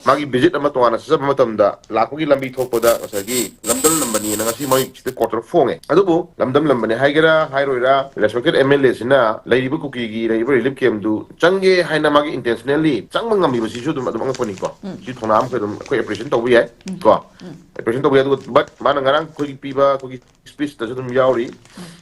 magi visit ama to ana sa matamda lakui lambi thokpoda asagi lamdam lambani na ngasi moi site quarter fonge adubu lamdam lambani haigera hairoira respected MLA sina laibu kuki gi laibu relief kem du change haina magi intentionally changma ngami basi su dum adum angponi ko si thonam ko dum ko appreciation to wi ko appreciation to wi adu but mana ngarang ko piba ko speech ta dum yauri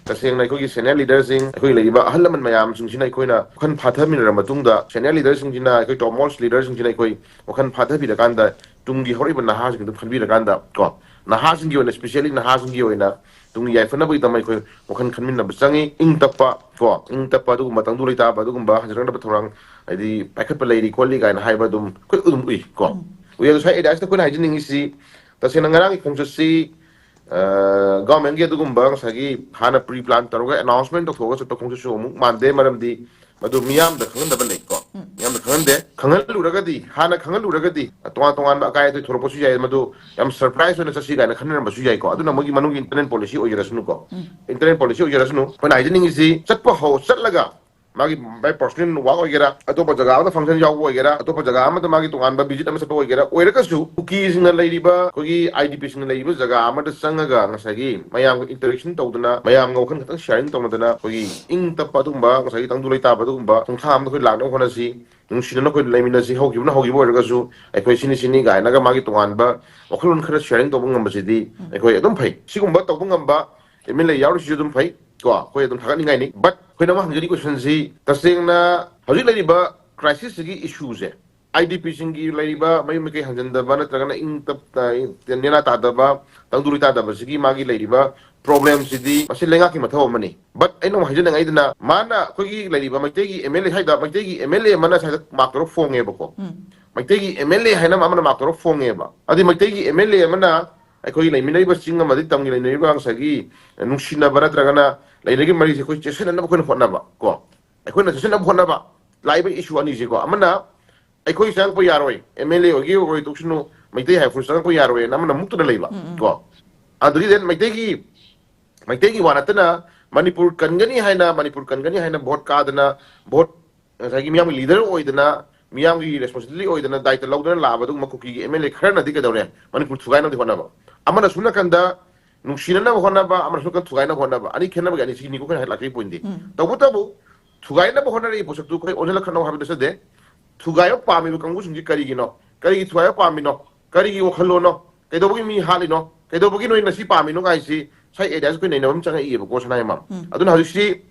taseng na ko gi senior leaders sing ko laiba ahalaman mayam sung sina ko na khan phatha min ra matungda senior leaders sung sina ko top most leaders sung sina ko khan phatha bi da kanda tungi horiba naha sing dum khan bi da kanda ko naha sing gi ona especially naha sing gi ona tungi yai fana bai tamai ko khan khan min na basangi ing tappa ko ing tappa du matang du leita ba du gumba hajarang da thorang adi packet pa lady quality ga na haiba dum ko ui ko we are sai ida sta ko na hijing si taseng na ngarang khong si government ge dugumba sagi hana pre plan taroga announcement to foga to khong su mu mande maram di madu miyam da khang da ba lek ko miyam da khang de khangal luraga di hana khangal luraga di tonga tonga ba kai to thoro posu jai madu yam surprise na sasi ga na khanan ba su jai ko aduna mogi manung internet policy o jera sunu ko internet policy o jera sunu pa na hijing si chatpa ho chatlaga magi by personal wa ogera atopa jaga ama function yaw ogera atopa jaga ama magi tungan ba visit ama sa ogera oira kasu cookies na laiba kogi IDP sing laiba jaga ama da sangaga ngasagi mayam interaction tawduna mayam ngau khan khatang sharing tawduna kogi ing tappa dumba ngasagi tang dulai ta ba dumba tung tham ko lang no khona si nung sinana ko laimina si hogi na hogi oira kasu ai koi sini ga na ga magi tungan ba okhulun khara sharing tawbung ngam si di ai koi adum phai sigumba tawbung ngam ba emile yaw si dum phai ko ko adum thagat ningai ni but ko na ma hanjari question si taseng na hojik lai ba crisis gi issues e IDP singi lai ba mai mai hanjan da ba na tragana ing tap ta nena ta da ba tang duri ta da ba sigi magi lai ba problem si di masi lenga ki mathaw mani but ai no hanjan ngai dina mana ko gi lai ba mai te gi MLA hai da mai te gi MLA mana sa makro fonge ba ko mai te gi MLA hai na mana makro fonge ba adi mai te gi MLA mana ai ko gi lai minai ba singa ma di tam gi lai nei ba sagi nungsina ba na tragana lai gi mari se ko chesen na ko na ba ko ai ko na chesen na ko na ba lai ba issue ani je ko amana ai ko sang po yaroi MLA ogi oi tuksnu mai te hai fu sang po yaroi na mana muktu na lai ba ko adri den mai te gi wana tana manipur kangani haina vote ka dana vote sagi miyam leader oi dana miyam gi responsibility oi dana daita lawdana la ba du makuki gi MLA khara na di ka dawre manipur thugai na di hona ba amana suna kanda nungsina na hona ba amana suna kan thugai na hona ba ani khenna ba ani sigi ni ko kan lakri poindi tabu thugai na ba hona ri posak tu kai onela khana ha bi desa de thugai pa mi kangu sungi kari gi no kari gi thugai pa mi no kari gi okhalo no kai do gi mi hali no kai do gi no na si pa mi no kai si sai edas ko nei na bam changa i ba ko sana ma aduna haju si